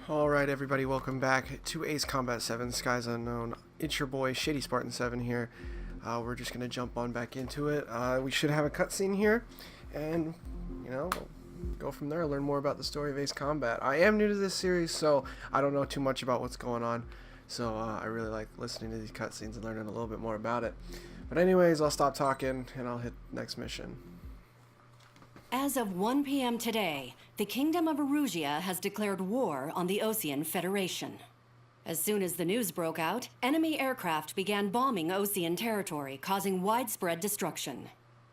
Alright everybody, welcome back to Ace Combat 7 Skies Unknown. It's your boy Shady Spartan 7 here. We're just going to jump on back into it. We should have a cutscene here, and, we'll go from there, learn more about the story of Ace Combat. I am new to this series, so I don't know too much about what's going on, so I really like listening to these cutscenes and learning a little bit more about it. But anyways, I'll stop talking, and I'll hit next mission. As of 1 p.m. today, the Kingdom of Erusia has declared war on the Osean Federation. As soon as the news broke out, enemy aircraft began bombing Osean territory, causing widespread destruction.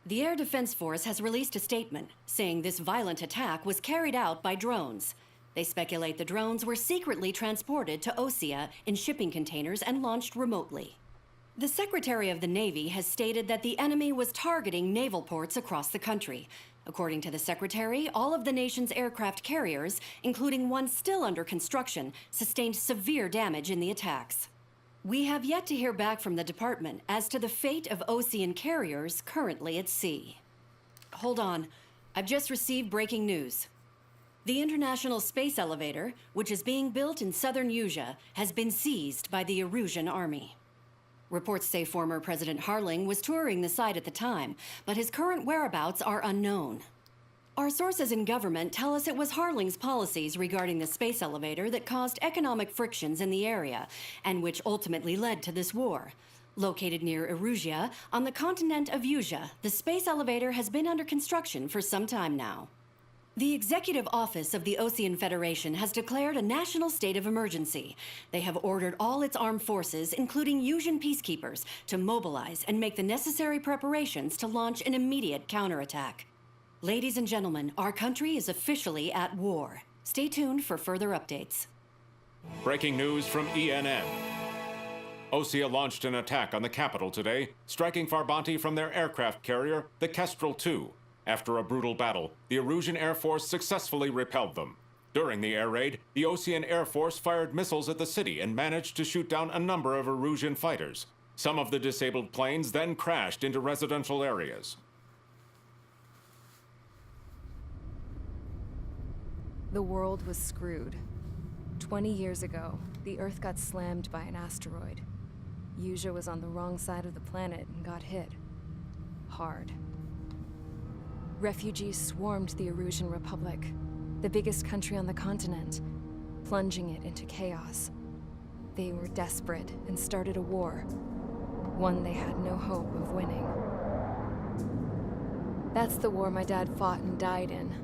The Air Defense Force has released a statement saying this violent attack was carried out by drones. They speculate the drones were secretly transported to Osea in shipping containers and launched remotely. The Secretary of the Navy has stated that the enemy was targeting naval ports across the country. According to the Secretary, all of the nation's aircraft carriers, including one still under construction, sustained severe damage in the attacks. We have yet to hear back from the department as to the fate of Osean carriers currently at sea. Hold on, I've just received breaking news. The International Space Elevator, which is being built in southern Erusia, has been seized by the Erusian army. Reports say former President Harling was touring the site at the time, but his current whereabouts are unknown. Our sources in government tell us it was Harling's policies regarding the space elevator that caused economic frictions in the area, and which ultimately led to this war. Located near Erusia, on the continent of Erusia, the space elevator has been under construction for some time now. The Executive Office of the Osean Federation has declared a national state of emergency. They have ordered all its armed forces, including Erusian peacekeepers, to mobilize and make the necessary preparations to launch an immediate counterattack. Ladies and gentlemen, our country is officially at war. Stay tuned for further updates. Breaking news from ENN. Osea launched an attack on the capital today, striking Farbanti from their aircraft carrier, the Kestrel II. After a brutal battle, the Erusian Air Force successfully repelled them. During the air raid, the Osean Air Force fired missiles at the city and managed to shoot down a number of Erusian fighters. Some of the disabled planes then crashed into residential areas. The world was screwed. 20 years ago, the Earth got slammed by an asteroid. Erusia was on the wrong side of the planet and got hit. Hard. Refugees swarmed the Erusian Republic, the biggest country on the continent, plunging it into chaos. They were desperate and started a war, one they had no hope of winning. That's the war my dad fought and died in.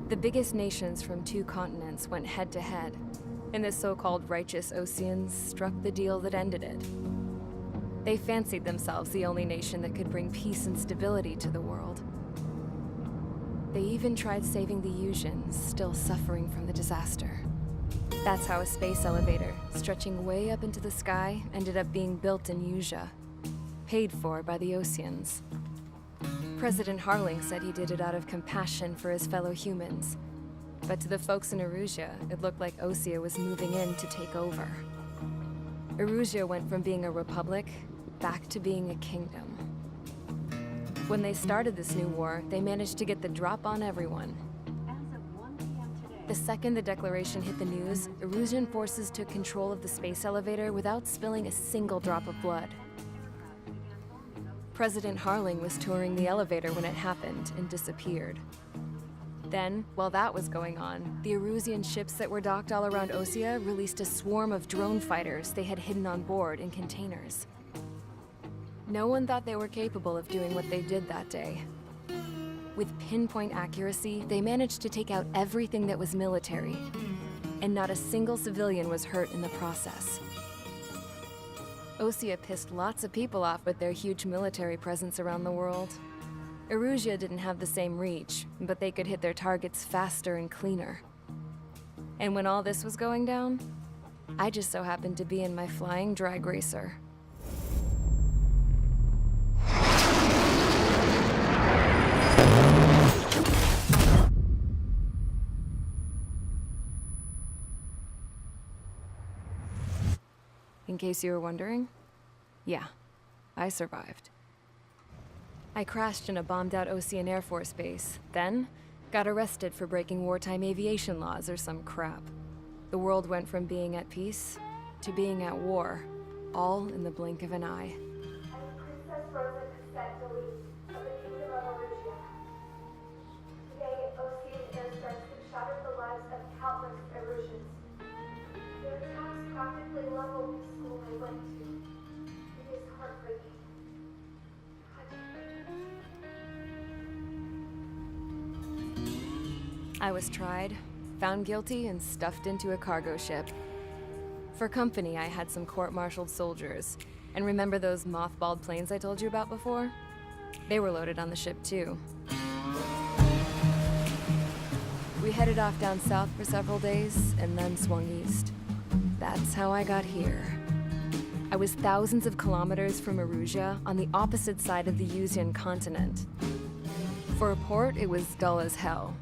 The biggest nations from two continents went head-to-head, and the so-called righteous Oseans struck the deal that ended it. They fancied themselves the only nation that could bring peace and stability to the world. They even tried saving the Erusians, still suffering from the disaster. That's how a space elevator, stretching way up into the sky, ended up being built in Erusia, paid for by the Oseans. President Harling said he did it out of compassion for his fellow humans. But to the folks in Erusia, it looked like Osea was moving in to take over. Erusia went from being a republic back to being a kingdom. When they started this new war, they managed to get the drop on everyone. The second the declaration hit the news, Erusian forces took control of the space elevator without spilling a single drop of blood. President Harling was touring the elevator when it happened and disappeared. Then, while that was going on, the Erusian ships that were docked all around Osea released a swarm of drone fighters they had hidden on board in containers. No one thought they were capable of doing what they did that day. With pinpoint accuracy, they managed to take out everything that was military, and not a single civilian was hurt in the process. Osea pissed lots of people off with their huge military presence around the world. Erusia didn't have the same reach, but they could hit their targets faster and cleaner. And when all this was going down, I just so happened to be in my flying drag racer. In case you were wondering, yeah, I survived. I crashed in a bombed-out Osean Air Force base, then got arrested for breaking wartime aviation laws or some crap. The world went from being at peace to being at war, all in the blink of an eye. Princess Rosa Consentoli of the Kingdom of Arusia. Today, Ocean airstrikes have shattered the lives of countless Erusians. Their attacks practically leveled the school they went to. It is heartbreaking. I was tried, found guilty, and stuffed into a cargo ship. For company, I had some court-martialed soldiers. And remember those mothballed planes I told you about before? They were loaded on the ship, too. We headed off down south for several days, and then swung east. That's how I got here. I was thousands of kilometers from Arusia, on the opposite side of the Yuzian continent. For a port, it was dull as hell.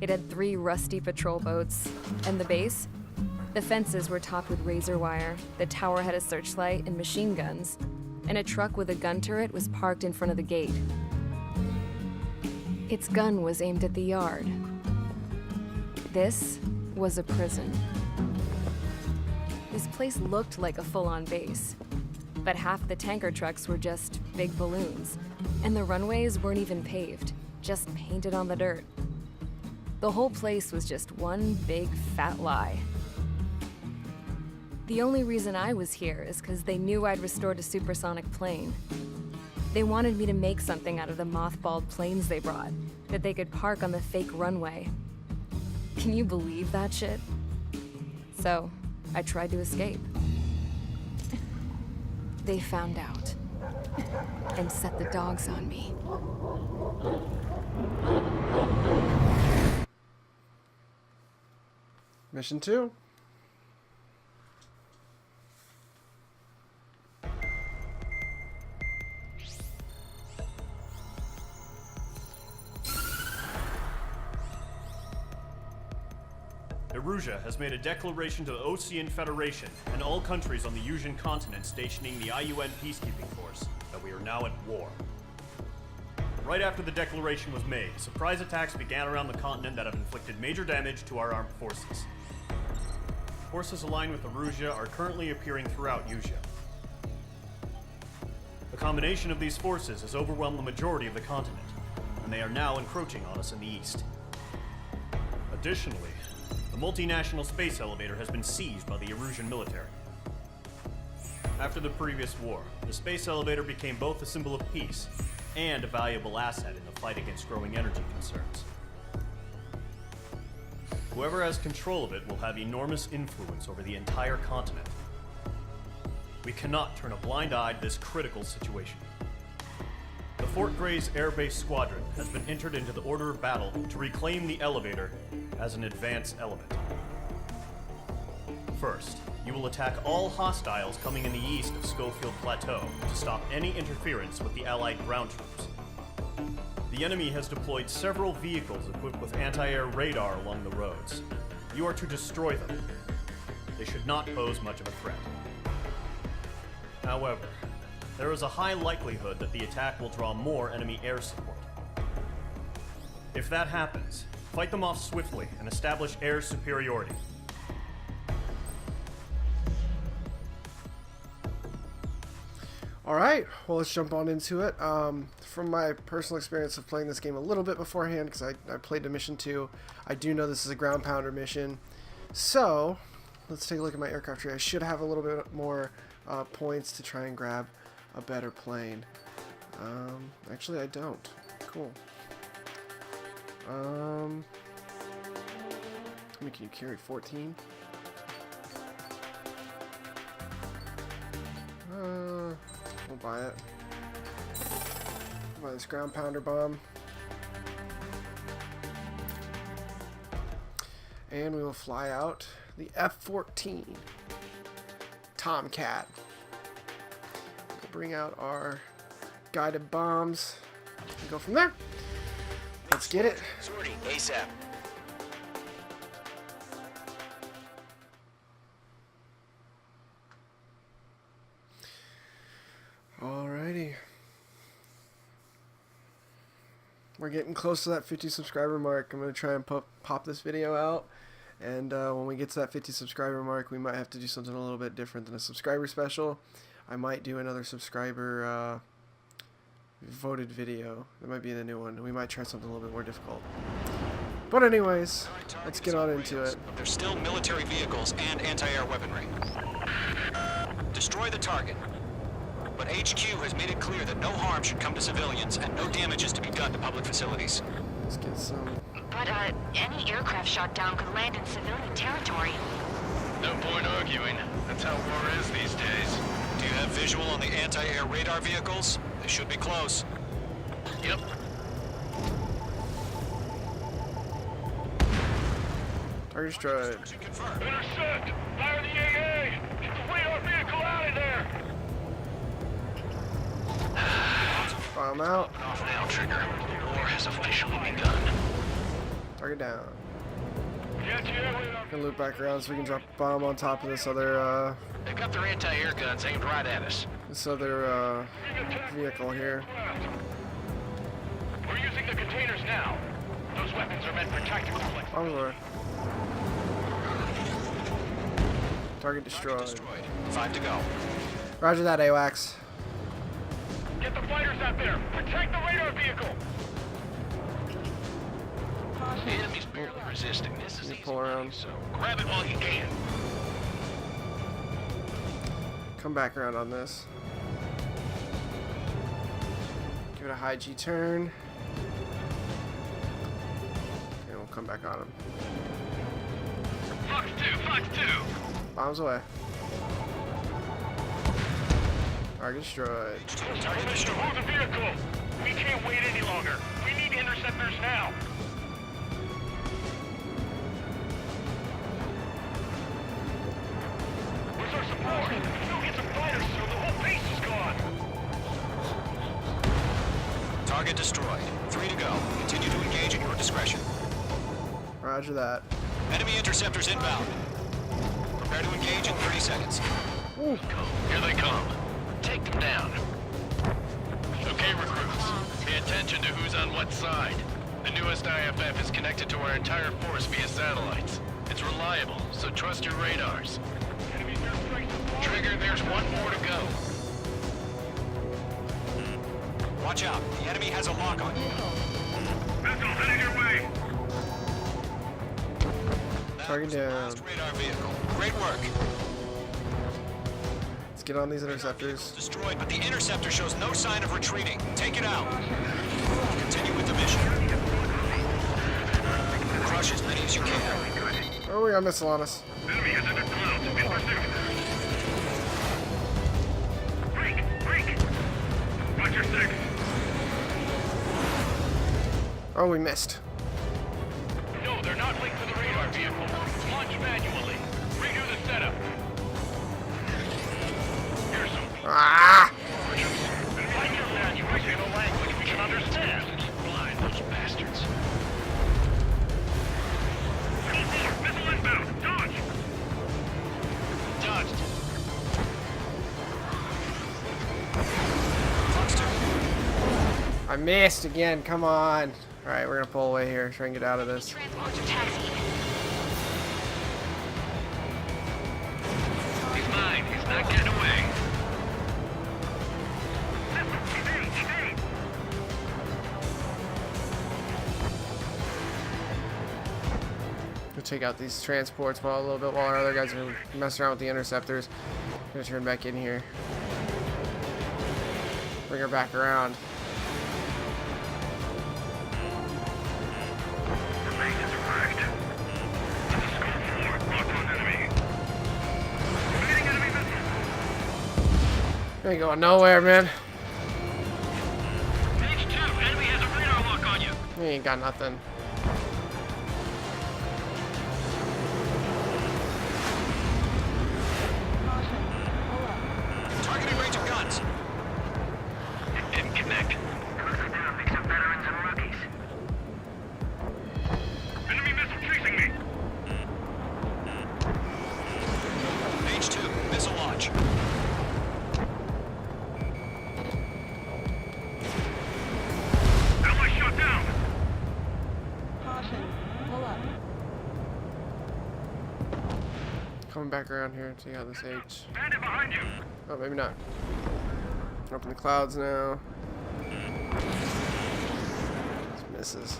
It had 3 rusty patrol boats, and the base? The fences were topped with razor wire, the tower had a searchlight and machine guns, and a truck with a gun turret was parked in front of the gate. Its gun was aimed at the yard. This was a prison. This place looked like a full-on base, but half the tanker trucks were just big balloons, and the runways weren't even paved, just painted on the dirt. The whole place was just one big fat lie. The only reason I was here is because they knew I'd restored a supersonic plane. They wanted me to make something out of the mothballed planes they brought, that they could park on the fake runway. Can you believe that shit? So, I tried to escape. They found out, and set the dogs on me. Mission 2. Arusia has made a declaration to the Ocean Federation and all countries on the Yuzian continent stationing the IUN peacekeeping force that we are now at war. Right after the declaration was made, surprise attacks began around the continent that have inflicted major damage to our armed forces. Forces aligned with Arusia are currently appearing throughout Yusia. The combination of these forces has overwhelmed the majority of the continent, and they are now encroaching on us in the east. Additionally, the multinational space elevator has been seized by the Erusian military. After the previous war, the space elevator became both a symbol of peace and a valuable asset in the fight against growing energy concerns. Whoever has control of it will have enormous influence over the entire continent. We cannot turn a blind eye to this critical situation. The Fort Gray's Air Base Squadron has been entered into the order of battle to reclaim the elevator as an advance element. First, you will attack all hostiles coming in the east of Schofield Plateau to stop any interference with the Allied ground troops. The enemy has deployed several vehicles equipped with anti-air radar along the roads. You are to destroy them. They should not pose much of a threat. However, there is a high likelihood that the attack will draw more enemy air support. If that happens, fight them off swiftly and establish air superiority. Alright, well, let's jump on into it. From my personal experience of playing this game a little bit beforehand, because I played the mission 2, I do know this is a ground pounder mission. So, let's take a look at my aircraft here. I should have a little bit more points to try and grab a better plane. Actually, I don't. Cool. How many can you carry? 14? We'll buy it. Buy this ground pounder bomb. And we will fly out the F-14 Tomcat. We'll bring out our guided bombs and go from there. Let's get it. Sortie, ASAP. Alrighty. We're getting close to that 50 subscriber mark. I'm going to try and pop this video out And when we get to that 50 subscriber mark, we might have to do something a little bit different than a subscriber special. I might do another subscriber voted video. That might be the new one. We might try something a little bit more difficult. But anyways, let's get on into it. There's still military vehicles and anti-air weaponry. Destroy the target. But HQ has made it clear that no harm should come to civilians and no damage is to be done to public facilities. Let's get some. But, any aircraft shot down could land in civilian territory. No point arguing. That's how war is these days. Do you have visual on the anti-air radar vehicles? They should be close. Yep. Target destroyed. Confirmed. Intercept! Fire the AA! Get the radar vehicle out of there! Bomb out. Off now, Trigger. War has officially begun. Target down. Anti-air radar. Gonna loop back around so we can drop a bomb on top of this other They've got their anti-air guns aimed right at us. vehicle here. We're using the containers now. Those weapons are meant for tactical flex. Bombs over. Target destroyed. 5 to go. Roger that, AWACS. Get the fighters out there! Protect the radar vehicle! The enemy's barely resisting. This is Let me pull around. so grab it while you can. Come back around on this. Give it a high G turn. And we'll come back on him. Fox 2! Bombs away. Target destroyed. Target destroyed. Move the vehicle! We can't wait any longer. We need interceptors now. Where's our support? If we don't get some fighters soon, the whole base is gone. Target destroyed. 3 to go. Continue to engage at your discretion. Roger that. Enemy interceptors inbound. Prepare to engage in 30 seconds. Here they come. Take them down. Okay, recruits. Pay attention to who's on what side. The newest IFF is connected to our entire force via satellites. It's reliable, so trust your radars. Trigger, there's one more to go. Watch out. The enemy has a lock on you. Missile heading your way. Target down. Last radar vehicle. Great work. Let's get on these interceptors. Destroyed, but the interceptor shows no sign of retreating. Take it out. Continue with the mission. Crush as many as you can. Oh, we got a missile on us. Enemy has entered clouds. In pursuit. Break! Watch your six. Oh, we missed. No, they're not linked to the radar vehicle. Launch manually. Redo the setup. Here's some Ah! like your manual in a language we can understand. Blind those bastards. Missile inbound. Dodge. Dodged. Fox 2. I missed again. Come on. All right, we're gonna pull away here. Try and get out of this. Transports are taxiing. He's mine. He's not getting away. We'll take out these transports while a little bit while our other guys are messing around with the interceptors. Gonna turn back in here. Bring her back around. Ain't going nowhere, man. H2, enemy has a radar lock on you. We ain't got nothing. Targeting range of guns. Didn't connect. Mix of veterans and rookies. Enemy missile chasing me. H2, missile launch. Ally shot down. Coming back around here and see how this H. Bandit behind you! Oh, maybe not. Up in the clouds now. Just misses.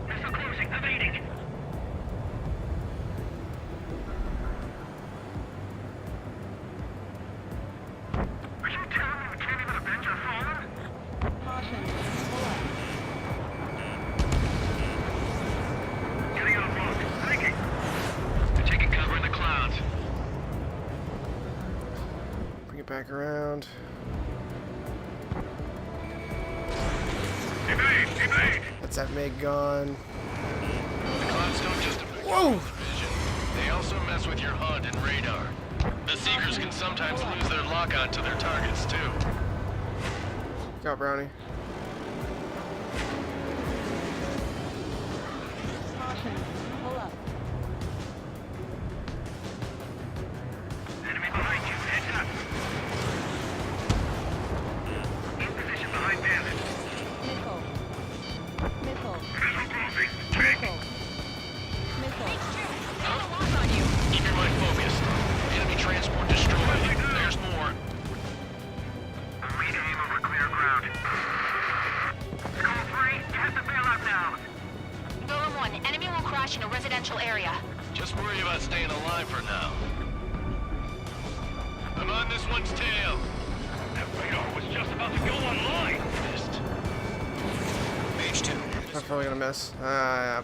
Missile closing, evading! Are you telling me we can't even avenge our fallen? Getting out of block. Thinking. They're taking cover in the clouds. Bring it back around. Evade! Evade! That's that MiG gone. The clouds don't just affect your vision. They also mess with your HUD and radar. The Seekers can sometimes lose their lockout to their targets, too. Got Brownie. Enemy behind you. Heads up. In position behind Bandit. Missile closing. Check. Keep your mind focused. Enemy transport destroyed. There's more. Read aim over clear ground. Call 3, you have to bail out now. Golem 1, enemy will crash in a residential area. Just worry about staying alive for now. I'm on this one's tail. That radar was just about to go online. Missed. Mage 2. I'm probably gonna miss. Yeah.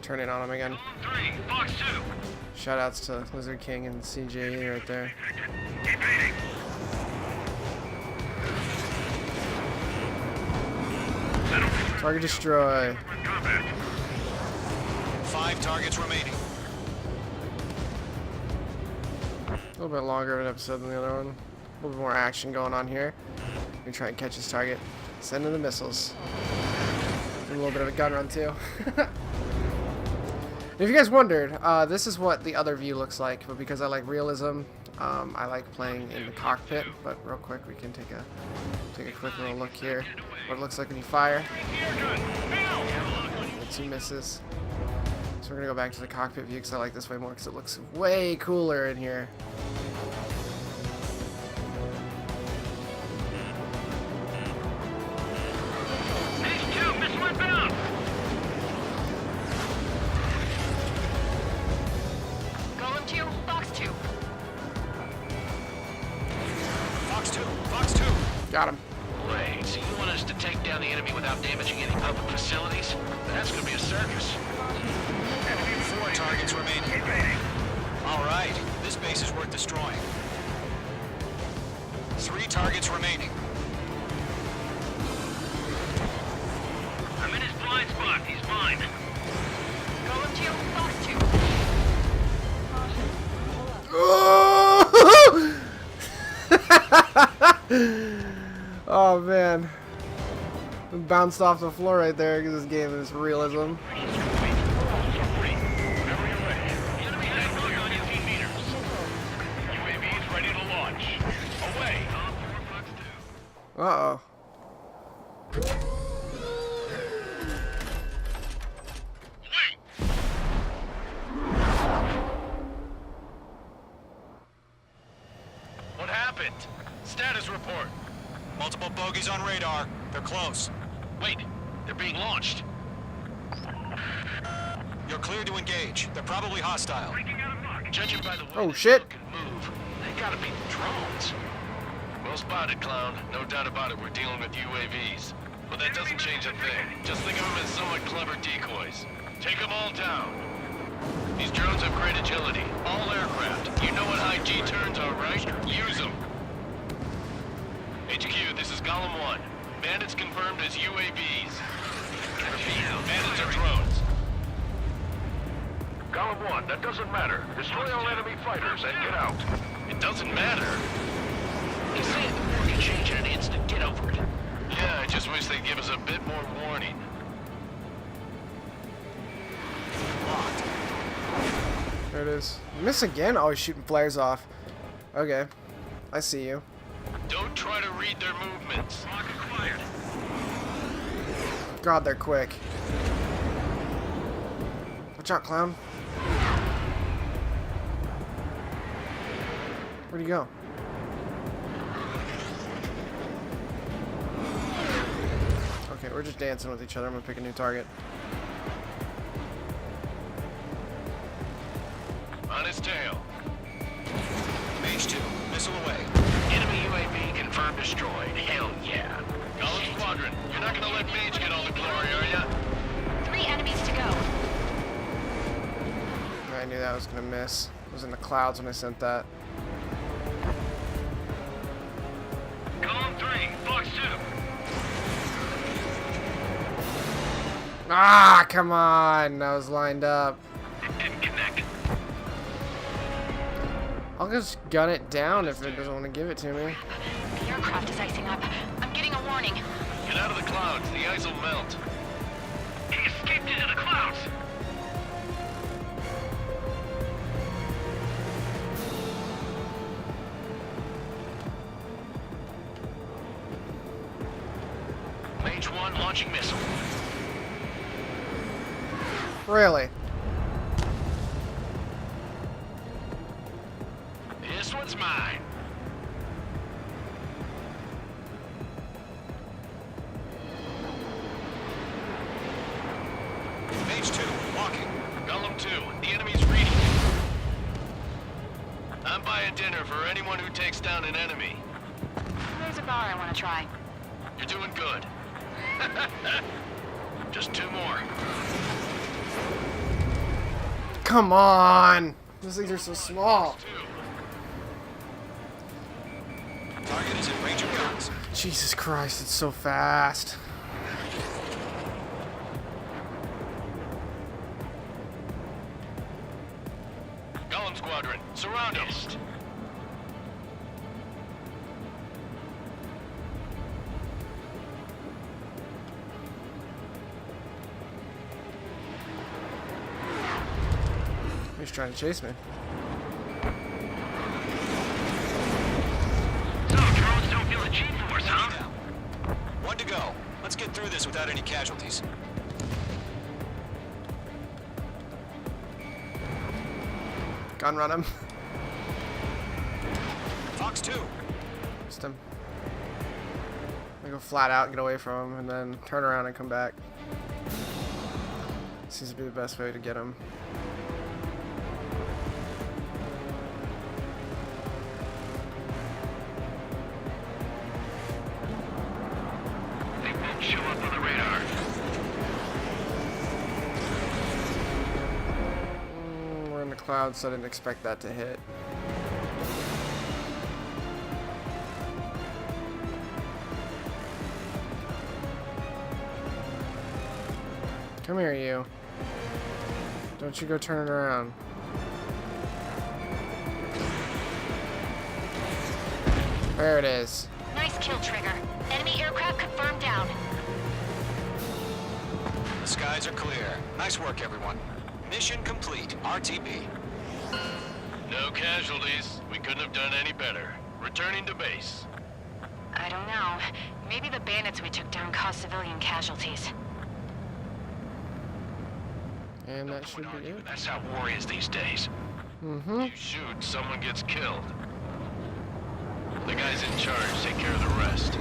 Turn it on him again. 3, Fox 2. Shoutouts to Lizard King and CJE right there. Evading. Target destroy. Combat. 5 targets remaining. A little bit longer of an episode than the other one. A little bit more action going on here. We try and catch his target. Send in the missiles. Do a little bit of a gun run too. If you guys wondered, this is what the other view looks like, but because I like realism, I like playing in the cockpit. But real quick, we can take a quick little look here. What it looks like when you fire. The 2 misses. So we're gonna go back to the cockpit view because I like this way more because it looks way cooler in here. Mage 2, missile inbound. Golem 2, Fox 2. Fox 2. Fox 2. Got him. Great. So you want us to take down the enemy without damaging any public facilities? That's gonna be a circus. Enemy 4 targets remaining. All right. This base is worth destroying. 3 targets remaining. I'm in his blind spot. He's mine. Golem 2, Fox 2. Oh man. Bounced off the floor right there because this game is realism. Uh-oh. What happened? Status report. Multiple bogeys on radar. They're close. Wait, they're being launched. You're clear to engage. They're probably hostile. Judging by the way Oh, they shit. look and move, they gotta be drones. Well spotted, clown. No doubt about it, we're dealing with UAVs. But that doesn't change a thing. Just think of them as somewhat clever decoys. Take them all down. These drones have great agility. All aircraft. You know what high G turns are, right? Use them. HQ, this is Golem 1. Bandits confirmed as UAVs. Bandits are drones. Golem 1, that doesn't matter. Destroy all enemy fighters and get out. It doesn't matter? He's saying the war can change in an instant. Get over it. Yeah, I just wish they'd give us a bit more warning. There it is. Miss again? Oh, he's shooting flares off. Okay. I see you. Don't try to read their movements. Lock acquired. God, they're quick. Watch out, clown. Where'd he go? Okay, we're just dancing with each other. I'm gonna pick a new target. On his tail. Mage 2, missile away. Enemy UAV confirmed destroyed. Hell yeah. Golem Squadron, you're not gonna let Mage get all the glory, are ya? 3 enemies to go. I knew that was gonna miss. It was in the clouds when I sent that. Golem 3, Fox 2. Ah, come on! I was lined up. It didn't connect. I'll just gun it down if it doesn't want to give it to me. The aircraft is icing up. I'm getting a warning. Get out of the clouds, the ice will melt. He escaped into the clouds. Mage 1 launching missile. Really? This one's mine. Mage 2, walking. Golem 2, the enemy's reading. I'm buying dinner for anyone who takes down an enemy. There's a bar I want to try. You're doing good. Just 2 more. Come on! Those things are so small. 2. Target is in range of guns. Jesus Christ, it's so fast. Golem Squadron, surround him. He's trying to chase me. So, drones don't feel a G-force, huh? Down. 1 to go. Let's get through this without any casualties. Gun run him. Fox 2. Just him. I go flat out, get away from him, and then turn around and come back. Seems to be the best way to get him. They won't show up on the radar. We're in the clouds, so I didn't expect that to hit. Come here, you. Don't you go turn it around. There it is. Nice kill, Trigger. Enemy aircraft confirmed down. The skies are clear. Nice work, everyone. Mission complete. RTB. No casualties. We couldn't have done any better. Returning to base. I don't know. Maybe the bandits we took down caused civilian casualties. And that should be it. That's how war is these days. Mm-hmm. You shoot, someone gets killed. The guys in charge take care of the rest.